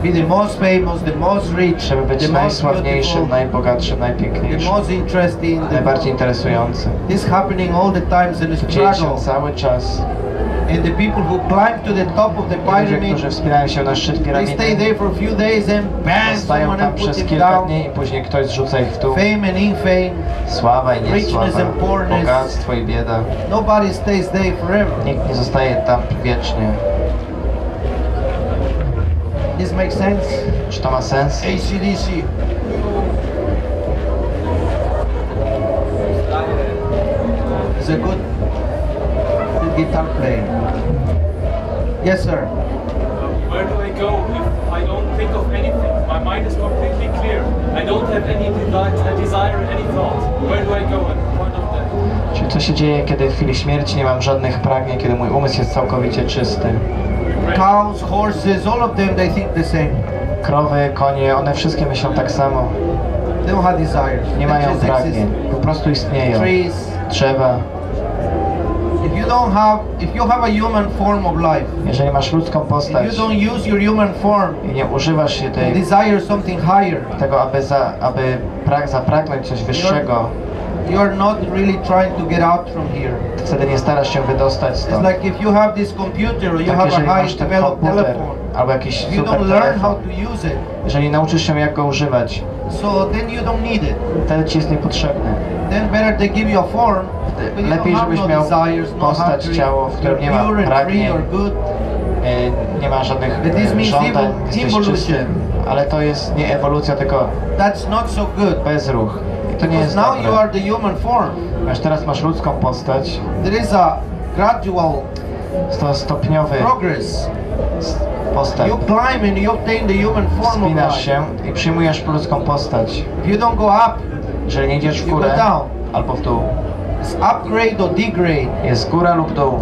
Speaker 1: Be the most famous, the most rich,
Speaker 2: Żeby być
Speaker 1: the most
Speaker 2: najsławniejszym,
Speaker 1: beautiful,
Speaker 2: najbogatszym,
Speaker 1: the
Speaker 2: najpiękniejszym,
Speaker 1: most interesting.
Speaker 2: najbardziej interesującym.
Speaker 1: This happening all the times in the
Speaker 2: To dzieje się
Speaker 1: struggle.
Speaker 2: cały czas.
Speaker 1: And the people who climb to the top of the
Speaker 2: Ludzie,
Speaker 1: pyramid,
Speaker 2: którzy wspinają się na szczyt
Speaker 1: they stay
Speaker 2: piramidy,
Speaker 1: there for a few days and bang,
Speaker 2: zostają
Speaker 1: someone
Speaker 2: tam
Speaker 1: else put
Speaker 2: przez
Speaker 1: them
Speaker 2: kilka
Speaker 1: down.
Speaker 2: dni i później ktoś zrzuca ich w dół.
Speaker 1: Fame and infame,
Speaker 2: Sława i niesława,
Speaker 1: richness and poorness.
Speaker 2: bogactwo i bieda.
Speaker 1: nobody stays there forever.
Speaker 2: Nikt nie zostaje tam wiecznie.
Speaker 1: This makes sense?
Speaker 2: Czy to ma sens?
Speaker 1: AC/DC. He's a good guitar player. Yes, sir.
Speaker 3: Where do I go if I don't think of anything? My mind is completely clear. I don't have any desire, any thought. Where do I go at the point of death?
Speaker 2: Czyli co się dzieje, kiedy w chwili śmierci nie mam żadnych pragnień, kiedy mój umysł jest całkowicie czysty?
Speaker 1: Cows, horses, all of them, they think the same.
Speaker 2: Krowy, konie, one wszystkie myślą tak samo.
Speaker 1: They don't have desires.
Speaker 2: Nie
Speaker 1: They
Speaker 2: mają
Speaker 1: just exist.
Speaker 2: pragnień, po prostu istnieją.
Speaker 1: Trees.
Speaker 2: Drzewa.
Speaker 1: If you have a human form of life,
Speaker 2: Jeżeli masz ludzką
Speaker 1: and
Speaker 2: postać
Speaker 1: you don't use your human form
Speaker 2: i nie używasz się
Speaker 1: and
Speaker 2: tej,
Speaker 1: desire something higher,
Speaker 2: tego, aby zapragnąć coś wyższego,
Speaker 1: you are not really trying to get out from here.
Speaker 2: wtedy nie starasz się wydostać
Speaker 1: It's
Speaker 2: stąd.
Speaker 1: like if you have this computer or you
Speaker 2: Tak,
Speaker 1: have
Speaker 2: jeżeli
Speaker 1: a
Speaker 2: masz
Speaker 1: high
Speaker 2: ten
Speaker 1: developed
Speaker 2: komputer
Speaker 1: telephone,
Speaker 2: albo jakiś
Speaker 1: if you
Speaker 2: super
Speaker 1: don't learn how
Speaker 2: telefon,
Speaker 1: to use it,
Speaker 2: jeżeli nauczysz się jak go używać,
Speaker 1: so then you don't need it.
Speaker 2: wtedy ci jest niepotrzebny.
Speaker 1: Then better they give you a form, but you
Speaker 2: Lepiej,
Speaker 1: don't have
Speaker 2: żebyś
Speaker 1: no
Speaker 2: miał
Speaker 1: desires, no
Speaker 2: postać,
Speaker 1: hungry,
Speaker 2: ciało, w którym nie
Speaker 1: you're
Speaker 2: ma
Speaker 1: pure and free
Speaker 2: pragnień,
Speaker 1: or good.
Speaker 2: nie ma żadnych
Speaker 1: But this means
Speaker 2: żądań, jesteś
Speaker 1: evolution.
Speaker 2: czysty, ale to jest nie ewolucja, tylko
Speaker 1: That's not so good.
Speaker 2: bezruch. I to nie
Speaker 1: Because
Speaker 2: jest
Speaker 1: now you
Speaker 2: dobre.
Speaker 1: are the human form.
Speaker 2: Ponieważ teraz masz ludzką postać,
Speaker 1: There is a gradual
Speaker 2: jest to stopniowy
Speaker 1: progress.
Speaker 2: postęp.
Speaker 1: You climb and you obtain the human form of
Speaker 2: Wspinasz
Speaker 1: life.
Speaker 2: się i przyjmujesz ludzką postać.
Speaker 1: If you don't go up,
Speaker 2: Jeżeli nie idziesz w
Speaker 1: you go
Speaker 2: górę
Speaker 1: down.
Speaker 2: albo w dół,
Speaker 1: It's upgrade or degrade.
Speaker 2: jest góra lub dół.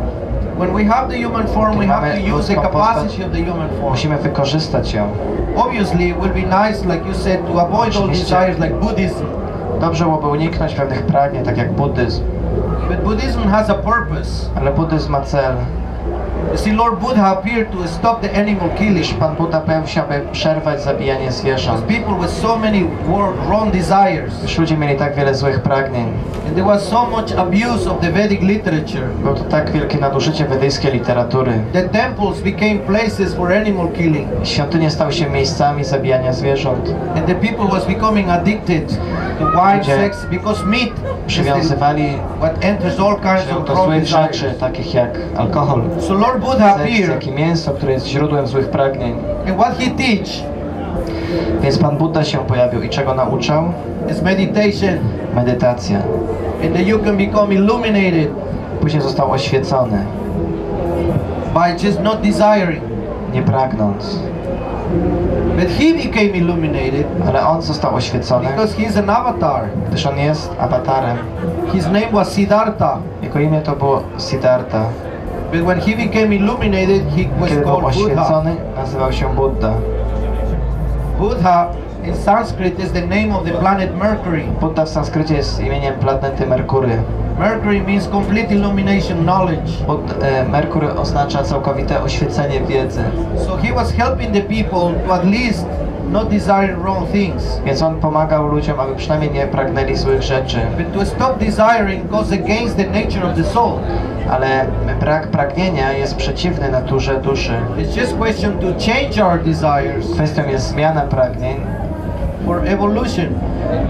Speaker 1: When we have the human form, we have to
Speaker 2: Mamy
Speaker 1: use the
Speaker 2: ludzką
Speaker 1: capacity
Speaker 2: postać.
Speaker 1: of the human form.
Speaker 2: Musimy wykorzystać ją.
Speaker 1: Obviously, it will be nice, like you said, to avoid all
Speaker 2: Oczywiście.
Speaker 1: desires like Buddhism.
Speaker 2: Dobrze byłoby uniknąć pewnych pragnień, tak jak buddyzm.
Speaker 1: But Buddhism has a purpose.
Speaker 2: Ale buddyzm ma cel.
Speaker 1: You see, Lord Buddha appeared to stop the animal killing.
Speaker 2: Iż Pan Buddha pojawił się, aby przerwać zabijanie zwierząt.
Speaker 1: Because people with so many wrong desires.
Speaker 2: Już ludzie mieli tak wiele złych pragnień.
Speaker 1: And there was so much abuse of the Vedic literature.
Speaker 2: Było to tak wielkie nadużycie wedyjskiej literatury.
Speaker 1: The temples became places for animal killing.
Speaker 2: Świątynie stały się miejscami zabijania zwierząt.
Speaker 1: And the people was becoming addicted to wine,
Speaker 2: Ludzie
Speaker 1: sex, because meat is
Speaker 2: Przywiązywali
Speaker 1: what enters all kinds
Speaker 2: się
Speaker 1: of
Speaker 2: do
Speaker 1: wrong
Speaker 2: złych
Speaker 1: desires.
Speaker 2: rzeczy, takich jak alkohol,
Speaker 1: So Lord Buddha
Speaker 2: seks,
Speaker 1: appeared,
Speaker 2: jak i mięso, które jest źródłem złych pragnień.
Speaker 1: and what he teach
Speaker 2: Więc Pan Budda się pojawił i czego nauczał?
Speaker 1: It's meditation.
Speaker 2: Medytacja.
Speaker 1: And then you can become illuminated
Speaker 2: Później został oświecony,
Speaker 1: by just not desiring.
Speaker 2: nie pragnąc.
Speaker 1: But he became illuminated
Speaker 2: Ale on został oświecony,
Speaker 1: because he's an avatar.
Speaker 2: gdyż on jest awatarem.
Speaker 1: His name was Siddhartha.
Speaker 2: Jego imię to było Siddhartha.
Speaker 1: But when he became illuminated, he was
Speaker 2: Kiedy był
Speaker 1: called Buddha.
Speaker 2: oświecony, nazywał się Buddha.
Speaker 1: Buddha in Sanskrit is the name of the planet Mercury.
Speaker 2: Buddha w sanskrycie jest imieniem planety Merkury.
Speaker 1: Mercury means complete illumination knowledge.
Speaker 2: Merkury oznacza całkowite oświecenie wiedzy.
Speaker 1: So he was helping the people to at least not desire wrong things.
Speaker 2: Więc on pomagał ludziom, aby przynajmniej nie pragnęli złych rzeczy.
Speaker 1: But to stop desiring goes against the nature of the soul.
Speaker 2: Ale brak pragnienia jest przeciwny naturze duszy.
Speaker 1: It's just question to change our desires
Speaker 2: Kwestią jest zmiana pragnień,
Speaker 1: for evolution,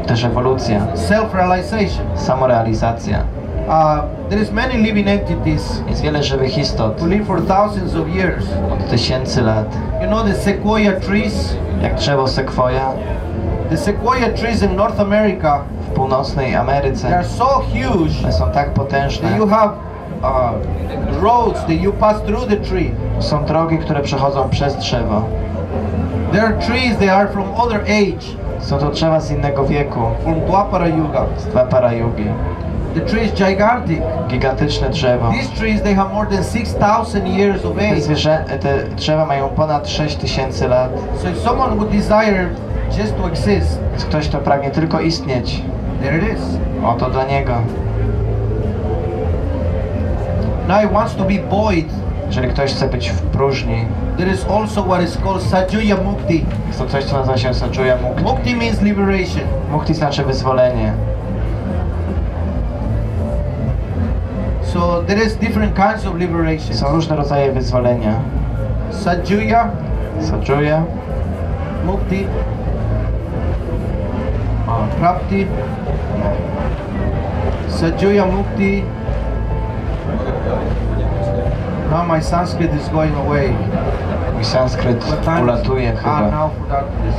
Speaker 2: też ewolucja,
Speaker 1: self-realization.
Speaker 2: samorealizacja.
Speaker 1: There is many living entities
Speaker 2: Jest wiele żywych istot
Speaker 1: who live for thousands of years.
Speaker 2: od tysięcy lat.
Speaker 1: You know the sequoia trees?
Speaker 2: Jak drzewo sekwoja
Speaker 1: The sequoia trees in North America,
Speaker 2: w północnej
Speaker 1: they
Speaker 2: Ameryce.
Speaker 1: are so huge
Speaker 2: One są tak potężne.
Speaker 1: that you have roads that you pass through the tree.
Speaker 2: Są drogi, które przechodzą przez drzewo.
Speaker 1: There are trees that are from other age,
Speaker 2: Są to drzewa z innego wieku,
Speaker 1: from Dwapara Yuga.
Speaker 2: z Dwapara Yugi.
Speaker 1: The tree is gigantic.
Speaker 2: Gigantyczne drzewo.
Speaker 1: These trees, they have more than 6,000 years of age.
Speaker 2: Te drzewa mają ponad 6000 lat.
Speaker 1: So if someone would desire just to exist,
Speaker 2: Więc ktoś, kto pragnie tylko istnieć,
Speaker 1: there it is.
Speaker 2: oto dla niego.
Speaker 1: Now he wants to be void.
Speaker 2: Jeżeli ktoś chce być w próżni,
Speaker 1: There is also what is called Sajuya Mukti.
Speaker 2: jest to coś, co nazywa się Sajuya Mukti.
Speaker 1: Mukti means liberation.
Speaker 2: Mukti znaczy wyzwolenie.
Speaker 1: So there is different kinds of liberation.
Speaker 2: Są różne rodzaje wyzwolenia.
Speaker 1: Sajuya
Speaker 2: Sajuya,
Speaker 1: Mukti, Prapti, Sajuya Mukti. Now my Sanskrit is going away.
Speaker 2: mój sanskryt
Speaker 1: What time is it?
Speaker 2: ulatuje chyba.
Speaker 1: Now forgot this.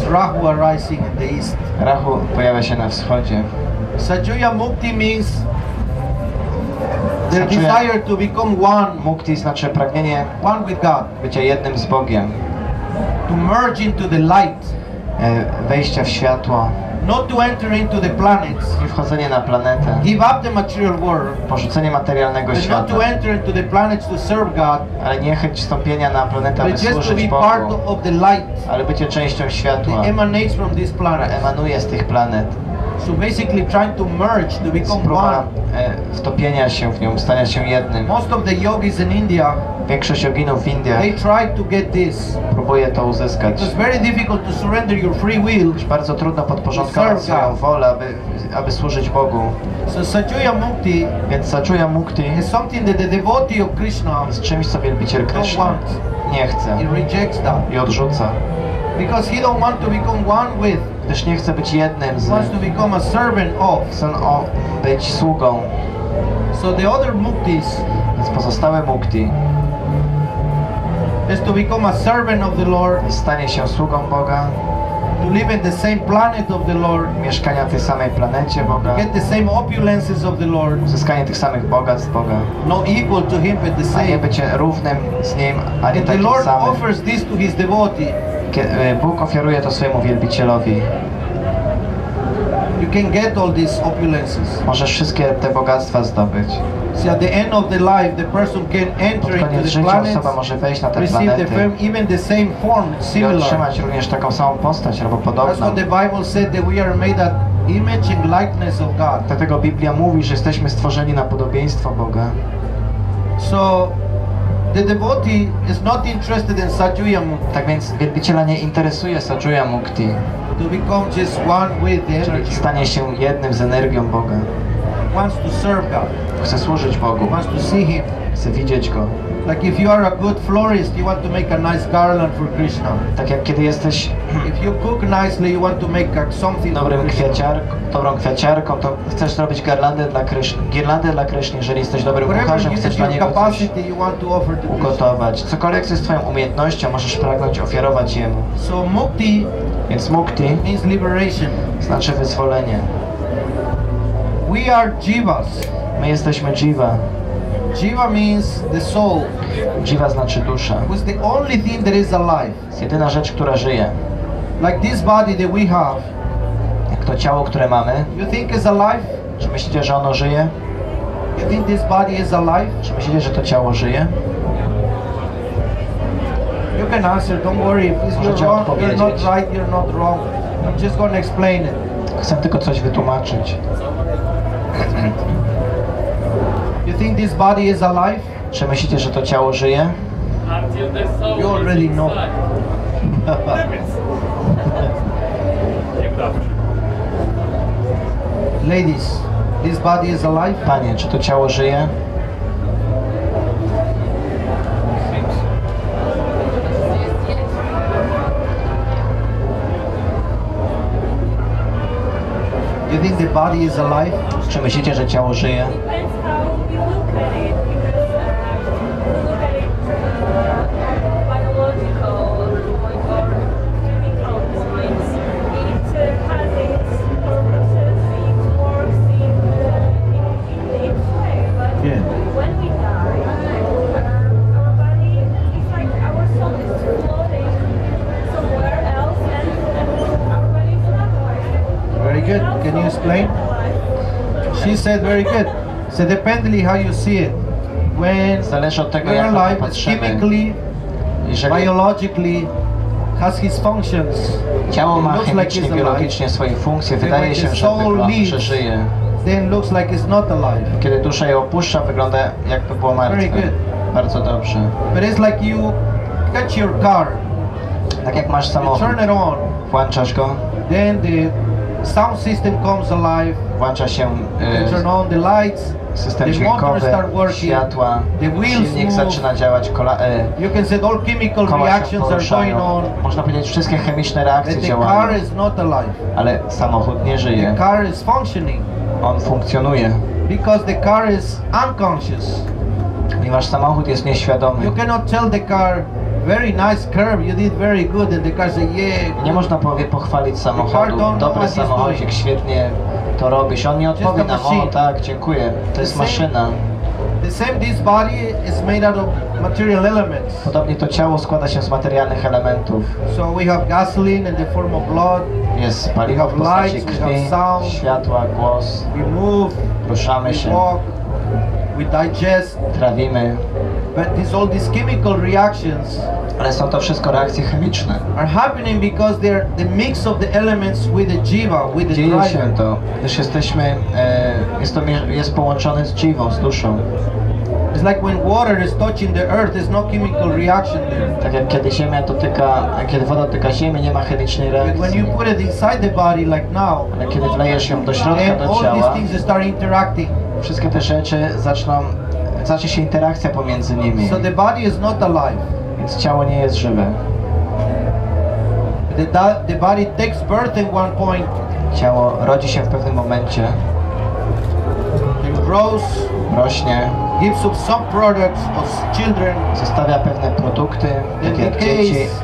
Speaker 1: This Rahu arising in the east.
Speaker 2: Rahu pojawia się na wschodzie.
Speaker 1: Sajuya Mukti means the
Speaker 2: Sajuya-
Speaker 1: desire to become one
Speaker 2: Mukti znaczy pragnienie
Speaker 1: with God,
Speaker 2: bycia jednym z Bogiem,
Speaker 1: to merge into the light,
Speaker 2: wejścia w światło,
Speaker 1: not to enter into the planets,
Speaker 2: nie wchodzenie na planetę,
Speaker 1: give up the material world,
Speaker 2: porzucenie materialnego
Speaker 1: but not
Speaker 2: świata,
Speaker 1: to enter into the planets to serve God,
Speaker 2: ale nie chęć wstąpienia na planetę, aby
Speaker 1: but just to
Speaker 2: służyć
Speaker 1: be part
Speaker 2: Bogu,
Speaker 1: of the light
Speaker 2: ale bycie częścią światła,
Speaker 1: that emanates from this
Speaker 2: która
Speaker 1: planet.
Speaker 2: emanuje z tych planet.
Speaker 1: So basically trying to merge, to become
Speaker 2: Próba
Speaker 1: one.
Speaker 2: wtopienia się w nią, stania się jednym.
Speaker 1: Most of the yogis in India,
Speaker 2: Większość joginów w Indiach
Speaker 1: they try to get this.
Speaker 2: próbuje to uzyskać.
Speaker 1: It's very difficult to surrender your free will.
Speaker 2: Bardzo trudno podporządkować swoją wolę, aby służyć Bogu.
Speaker 1: So Sajuya Mukti
Speaker 2: Więc Sajuya Mukti
Speaker 1: is something that the devotee of Krishna
Speaker 2: jest czymś, co wielbiciel
Speaker 1: don't
Speaker 2: Kryszna
Speaker 1: want.
Speaker 2: nie chce
Speaker 1: He rejects that
Speaker 2: i odrzuca.
Speaker 1: because he don't want to become one with.
Speaker 2: Gdyż nie chce być jednym
Speaker 1: He
Speaker 2: z...
Speaker 1: wants to become a servant of.
Speaker 2: Chce być sługą.
Speaker 1: So the other muktis
Speaker 2: Więc pozostałe Mukti
Speaker 1: is to become a servant of the Lord,
Speaker 2: stanie się sługą Boga,
Speaker 1: to live in the same planet of the Lord,
Speaker 2: mieszkania w tej samej planecie Boga,
Speaker 1: get the same opulences of the Lord,
Speaker 2: uzyskanie tych samych bogactw Boga,
Speaker 1: not equal to him but the
Speaker 2: a nie
Speaker 1: same.
Speaker 2: bycie równym z Nim, a nie
Speaker 1: And the
Speaker 2: takim
Speaker 1: Lord
Speaker 2: samym.
Speaker 1: offers this to his devotee.
Speaker 2: Bóg ofiaruje to swojemu wielbicielowi.
Speaker 1: You can get all these opulences.
Speaker 2: Możesz wszystkie te bogactwa zdobyć.
Speaker 1: See, at the end of the life, the person can
Speaker 2: Pod
Speaker 1: enter into
Speaker 2: koniec
Speaker 1: the
Speaker 2: życia
Speaker 1: planets,
Speaker 2: osoba może wejść na te
Speaker 1: receive the
Speaker 2: planety
Speaker 1: even the same form,
Speaker 2: i
Speaker 1: similar.
Speaker 2: otrzymać również taką samą postać albo
Speaker 1: That's
Speaker 2: podobną.
Speaker 1: what the Bible said, that we are made at image and likeness of God.
Speaker 2: Dlatego Biblia mówi, że jesteśmy stworzeni na podobieństwo Boga.
Speaker 1: So the devotee is not interested in Sajuya Mukti,
Speaker 2: Tak więc wielbiciela nie interesuje Sajuya Mukti,
Speaker 1: to become just one with the
Speaker 2: czyli
Speaker 1: energy.
Speaker 2: stanie się jednym z energią Boga.
Speaker 1: Wants to serve God.
Speaker 2: Chce służyć Bogu,
Speaker 1: Wants to see Him.
Speaker 2: chcę widzieć Go.
Speaker 1: Like if you are a good florist, you want to make a nice garland for Krishna.
Speaker 2: Tak jak kiedy jesteś
Speaker 1: If you cook nicely, you want to make something for Krishna.
Speaker 2: dobrą kwiaciarką, to chcesz zrobić girlandę dla Kryszny. Jeżeli jesteś dobrym
Speaker 1: Whatever
Speaker 2: kucharzem, chcesz
Speaker 1: is
Speaker 2: dla
Speaker 1: your
Speaker 2: Niego coś
Speaker 1: capacity, you want to offer to Krishna.
Speaker 2: ugotować. Cokolwiek co jest Twoją umiejętnością, możesz pragnąć ofiarować Jemu.
Speaker 1: So mukti
Speaker 2: Więc mukti
Speaker 1: means liberation.
Speaker 2: znaczy wyzwolenie.
Speaker 1: We are jivas.
Speaker 2: My jesteśmy jiva.
Speaker 1: Jiva means the soul.
Speaker 2: Jiva znaczy dusza.
Speaker 1: It's the only thing that is alive.
Speaker 2: Jest jedyna rzecz, która żyje.
Speaker 1: Like this body that we have.
Speaker 2: Jak to ciało, które mamy.
Speaker 1: You think is alive?
Speaker 2: Czy myślicie, że ono żyje?
Speaker 1: You think this body is alive?
Speaker 2: Czy myślicie, że to ciało żyje?
Speaker 1: You can answer, don't worry. If you're
Speaker 2: Możecie
Speaker 1: wrong, you're not
Speaker 2: odpowiedzieć.
Speaker 1: right, you're not wrong. I'm just going to explain it.
Speaker 2: Chcę tylko coś wytłumaczyć.
Speaker 1: You think this body is alive?
Speaker 2: Czy myślicie, że to ciało żyje?
Speaker 3: Until the soul
Speaker 1: You
Speaker 3: is
Speaker 1: already know.
Speaker 3: inside.
Speaker 1: Ladies, this body is alive?
Speaker 2: Panie, czy to ciało żyje?
Speaker 1: You think the body is alive?
Speaker 2: Czy myślicie, że ciało żyje?
Speaker 4: Depends how you look at it, because look at it biological point or chemical points. It has its purposes, it works in its way. But
Speaker 1: Yeah.
Speaker 4: when we die, our body is like our soul is floating somewhere else, and our body is not alive.
Speaker 1: Very good. Can you explain? She said very good. So dependently how you see it. When
Speaker 2: Zależy od tego,
Speaker 1: we're
Speaker 2: jak na to
Speaker 1: alive, it's
Speaker 2: patrzymy.
Speaker 1: chemically,
Speaker 2: Jeżeli
Speaker 1: biologically, has his functions.
Speaker 2: ciało
Speaker 1: It
Speaker 2: ma
Speaker 1: looks like
Speaker 2: chemicznie,
Speaker 1: it's alive.
Speaker 2: biologicznie swoje funkcje,
Speaker 1: When
Speaker 2: wydaje
Speaker 1: the
Speaker 2: się, że,
Speaker 1: soul leaves,
Speaker 2: że żyje.
Speaker 1: Then looks like it's not alive.
Speaker 2: Kiedy dusza je opuszcza, wygląda jakby było martwe.
Speaker 1: Very good.
Speaker 2: Bardzo dobrze.
Speaker 1: But it's like you catch your car,
Speaker 2: Tak jak masz
Speaker 1: you
Speaker 2: samochód,
Speaker 1: turn it on,
Speaker 2: włączasz go,
Speaker 1: then the sound system comes alive,
Speaker 2: włącza się
Speaker 1: you turn on the lights,
Speaker 2: system
Speaker 1: the motor
Speaker 2: dźwiękowy,
Speaker 1: start working,
Speaker 2: światła,
Speaker 1: the wheels
Speaker 2: silnik
Speaker 1: move.
Speaker 2: zaczyna działać,
Speaker 1: You can say all chemical
Speaker 2: koła się
Speaker 1: reactions are going
Speaker 2: poruszają.
Speaker 1: on,
Speaker 2: Można powiedzieć, wszystkie chemiczne reakcje
Speaker 1: but the
Speaker 2: działają,
Speaker 1: car is not alive.
Speaker 2: ale samochód nie
Speaker 1: The
Speaker 2: żyje.
Speaker 1: car is functioning
Speaker 2: On funkcjonuje,
Speaker 1: because the car is unconscious.
Speaker 2: ponieważ samochód jest nieświadomy.
Speaker 1: You cannot tell the car, very nice curve, you did very good, and the car say, yeah.
Speaker 2: Nie można pochwalić samochodu. Dobry samochodzik, świetnie to robisz. On nie odpowie nam, o tak, dziękuję. To jest maszyna.
Speaker 1: The same, this body is made out of material elements.
Speaker 2: Podobnie to ciało składa się z materialnych elementów.
Speaker 1: So we have gasoline in the form of blood,
Speaker 2: Jest paliwo w postaci
Speaker 1: Lights, we
Speaker 2: krwi,
Speaker 1: have sound.
Speaker 2: światła, głos.
Speaker 1: we move,
Speaker 2: Ruszamy
Speaker 1: we
Speaker 2: się,
Speaker 1: walk, we digest,
Speaker 2: trawimy.
Speaker 1: but all these chemical reactions
Speaker 2: Ale są to wszystko reakcje chemiczne.
Speaker 1: are happening because they're the mix of the elements with the jiva, with the
Speaker 2: Dzieje się
Speaker 1: driver.
Speaker 2: to, gdyż jesteśmy, jest połączone z dziwą, z duszą.
Speaker 1: It's like when water is touching the earth, there's no chemical reaction there.
Speaker 2: Tak jak kiedy ziemia dotyka, kiedy woda dotyka ziemi, nie ma chemicznej
Speaker 1: But when
Speaker 2: reakcji.
Speaker 1: you put it inside the body like now,
Speaker 2: Ale kiedy wlejesz ją do środka,
Speaker 1: then
Speaker 2: do
Speaker 1: all these
Speaker 2: ciała,
Speaker 1: things start interacting.
Speaker 2: wszystkie te rzeczy zacznie się interakcja pomiędzy nimi.
Speaker 1: So the body is not alive.
Speaker 2: Więc ciało nie jest żywe.
Speaker 1: The body takes birth at one point
Speaker 2: Ciało rodzi się w pewnym momencie,
Speaker 1: and grows,
Speaker 2: rośnie,
Speaker 1: gives up some products of children,
Speaker 2: zostawia pewne produkty,
Speaker 1: then
Speaker 2: takie jak dzieci,
Speaker 1: decays,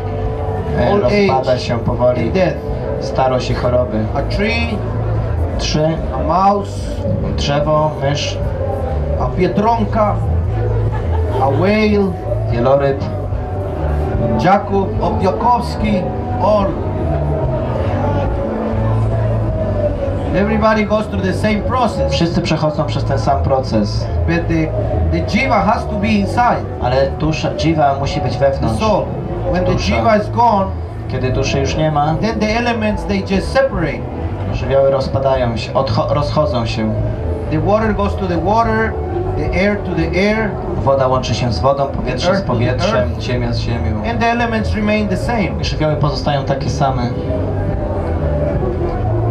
Speaker 1: old
Speaker 2: rozpada
Speaker 1: age,
Speaker 2: się powoli,
Speaker 1: and death.
Speaker 2: starość i choroby.
Speaker 1: A tree,
Speaker 2: 3.
Speaker 1: a mouse,
Speaker 2: Drzewo, mysz,
Speaker 1: a pietronka, a whale,
Speaker 2: wieloryb,
Speaker 1: Jakub Objakowski, all. Everybody goes through the same process,
Speaker 2: wszyscy przechodzą przez ten sam proces,
Speaker 1: but the jiva has to be inside
Speaker 2: ale dusza, jiva musi być
Speaker 1: the
Speaker 2: wewnątrz.
Speaker 1: soul. When the
Speaker 2: Dusza.
Speaker 1: jiva is gone,
Speaker 2: Kiedy duszy już nie ma,
Speaker 1: then the elements they just separate.
Speaker 2: żywioły rozpadają się, rozchodzą się.
Speaker 1: The water goes to the water, the air to the air,
Speaker 2: Woda łączy się z wodą, powietrze z powietrzem, ziemia z ziemią.
Speaker 1: and the elements remain the same.
Speaker 2: I żywioły pozostają takie same.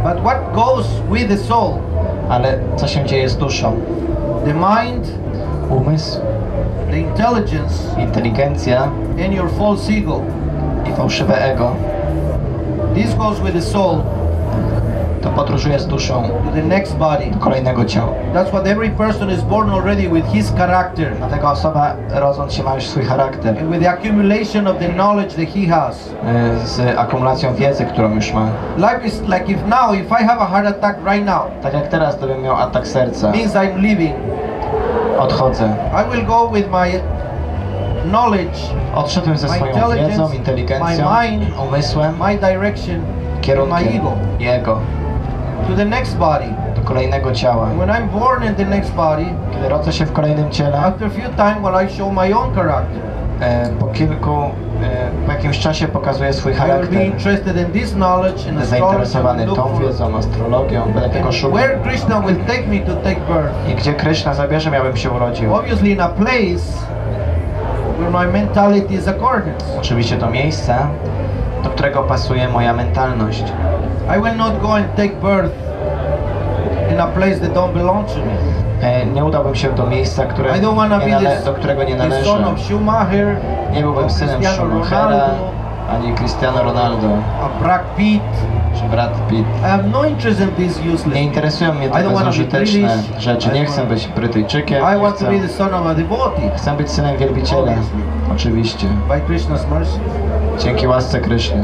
Speaker 1: But what goes with the soul?
Speaker 2: Ale co się dzieje z duszą?
Speaker 1: The mind,
Speaker 2: Umysł,
Speaker 1: the intelligence,
Speaker 2: inteligencja
Speaker 1: and your false ego.
Speaker 2: i fałszywe ego.
Speaker 1: This goes with the soul
Speaker 2: To podróżuje z duszą
Speaker 1: to the next body.
Speaker 2: do kolejnego ciała.
Speaker 1: That's what every person is born already with his character
Speaker 2: Dlatego osoba rodząc się ma już swój charakter
Speaker 1: and with the accumulation of the knowledge that he has.
Speaker 2: z akumulacją wiedzy, którą już ma.
Speaker 1: Life is like if I have a heart attack right now,
Speaker 2: Tak jak teraz, gdybym miał atak serca,
Speaker 1: means I'm leaving.
Speaker 2: odchodzę.
Speaker 1: I will go with my knowledge,
Speaker 2: Odszedłem ze
Speaker 1: my
Speaker 2: swoją
Speaker 1: intelligence,
Speaker 2: wiedzą, inteligencją,
Speaker 1: my mind,
Speaker 2: umysłem,
Speaker 1: my direction, my
Speaker 2: kierunkiem
Speaker 1: ego
Speaker 2: i ego
Speaker 1: to the next body.
Speaker 2: do kolejnego ciała.
Speaker 1: When I'm born in the next body,
Speaker 2: Kiedy rodzę się w kolejnym ciele,
Speaker 1: after a few time when I show my own character,
Speaker 2: po jakimś czasie pokazuję swój
Speaker 1: I will be
Speaker 2: charakter.
Speaker 1: interested in this knowledge and
Speaker 2: Będę
Speaker 1: astrology
Speaker 2: zainteresowany
Speaker 1: and
Speaker 2: tą
Speaker 1: look for
Speaker 2: wiedzą, astrologią, będę tego
Speaker 1: and
Speaker 2: szukał.
Speaker 1: where Krishna will take me to take birth.
Speaker 2: I gdzie Kryszna zabierze, miałbym się urodził.
Speaker 1: Obviously in a place where my mentality is accordance.
Speaker 2: Oczywiście to miejsce, do którego pasuje moja mentalność.
Speaker 1: I will not go and take birth in a place that don't belong to me.
Speaker 2: Nie udałbym się do miejsca,
Speaker 1: I don't wanna be
Speaker 2: do którego nie
Speaker 1: the
Speaker 2: należę.
Speaker 1: son of Schumacher,
Speaker 2: Nie byłbym synem
Speaker 1: Cristiano
Speaker 2: Schumachera,
Speaker 1: Ronaldo,
Speaker 2: ani Cristiano Ronaldo,
Speaker 1: a Brad Pitt.
Speaker 2: czy Brad Pitt.
Speaker 1: I have no interest in these useless.
Speaker 2: Nie interesują mnie
Speaker 1: I
Speaker 2: te
Speaker 1: don't wanna be
Speaker 2: bezużyteczne
Speaker 1: British.
Speaker 2: rzeczy. Nie chcę być Brytyjczykiem,
Speaker 1: I
Speaker 2: nie
Speaker 1: want to
Speaker 2: chcę.
Speaker 1: be the son of a devotee
Speaker 2: Chcę być synem wielbiciela.
Speaker 1: Obviously.
Speaker 2: Oczywiście.
Speaker 1: by Krishna's mercy.
Speaker 2: Dzięki łasce Kryszny.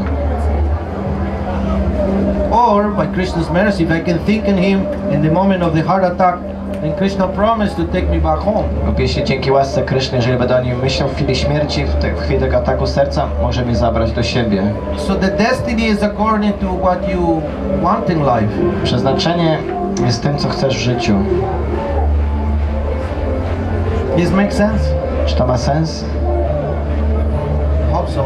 Speaker 1: Or by Krishna's mercy, if I can think in him in the moment of the heart attack, then Krishna promised to take me back home.
Speaker 2: Lub jeśli dzięki łasce Kryszny, jeżeli będę o nim myślał w chwili śmierci, w chwili tego ataku serca, może mnie zabrać do siebie.
Speaker 1: So the destiny is according to what you want in life.
Speaker 2: Przeznaczenie jest tym, co chcesz w życiu.
Speaker 1: This makes sense?
Speaker 2: Czy to ma sens?
Speaker 1: Hope so.